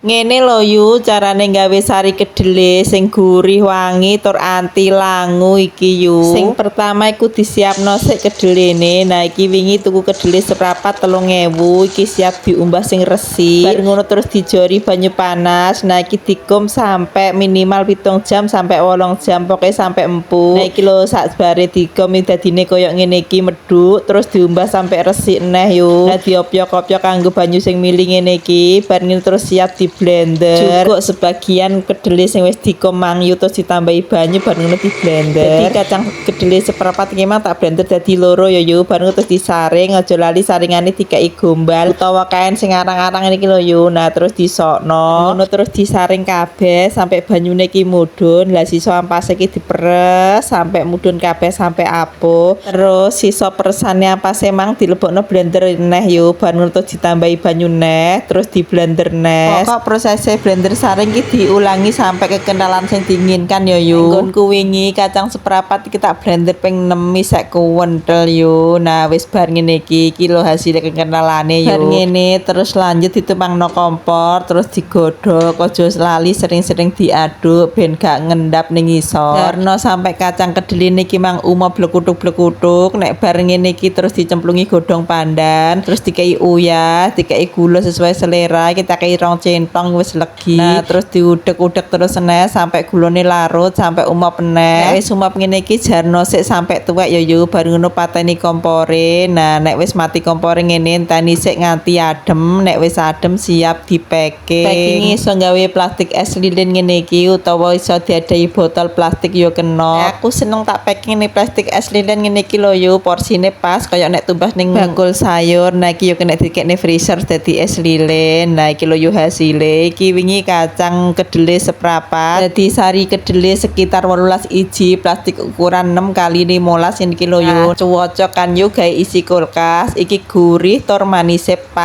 Ngene lho yu carane gawe sari kedele sing gurih wangi tur anti langu iki yu. Sing pertama iku disiapno sik kedelene. Nah iki wingi tuku kedele seprapat 3.000 iki siap diumbah sing resik. Bar ngono terus dijori banyu panas. Nah iki dikum sampai minimal 7 jam sampai 8 jam pokoke sampai empuk. Nah iki lho sakbare dikum dadine koyo ngene iki medhuk terus diumbah sampai resik neh yu. Nah diopyok-opyok kanggo banyu sing mili ngene iki. Bar ngono terus siap di blender. Cukup sebagian kedele sing wis dikomang yu terus ditambahi banyu bar ngono di blender. Jadi kacang kedele seperempat iki mah tak blender dadi loro ya yu. Bar ngono terus disaring, aja lali saringane dikai gombal utawa kain sing arang-arang iki lho yu. Nah terus disokno. Ngono terus disaring kabeh sampai banyune iki mudhun. Lah sisa ampase iki diperes sampai mudhun kabeh sampai apuh. Terus sisa peresane ampase mang dilebokno blender neh yu. Bar ngono terus ditambahi banyu neh, terus di blender neh. Pokok prosesnya blender saring iki diulangi sampai kekendalan sing diinginkan ya yu. Nggonku wingi kacang seprapat kita blender ping 6 isek kuwentel yu. Nah wis bar ngene iki lho hasil kekendalane yu. Bar ngene terus lanjut ditumpangno kompor terus digodhog aja lali sering-sering diaduk ben gak ngendap ning ngisor. Karena sampai kacang kedele niki mang umo blekutuk-blekutuk. Nek bar ngene iki terus dicemplungi godhong pandan, terus dikai uyah, dikai gula sesuai selera, kita kai centong wis legi. Nah terus diudek-udek terus neh sampai gulone larut sampai umop neh. Nek wis umop ngene iki jarno sik sampai tuwek ya yu. Bar ngono pateni kompore. Nah nek wis mati kompore ngene enteni sik nganti adem. Nek wis adem siap dipacking. Packing iso gawe plastik es lilin ngene iki utawa iso diadahi botol plastik yo kena. Aku seneng tak packing nih plastik es lilin ngene iki lho yu. Porsine pas kaya nek tumbas ning bakul sayur. Nah iki yo kena dikekne freezer dadi es lilin. Nah iki lho yu hasilnya. Iki wingi kacang kedele seprapat jadi sari kedele sekitar 18 iji plastik ukuran 6 kali 15 ini kilo yu. Cocok kan yu gawe isi kulkas iki gurih tur manis pas.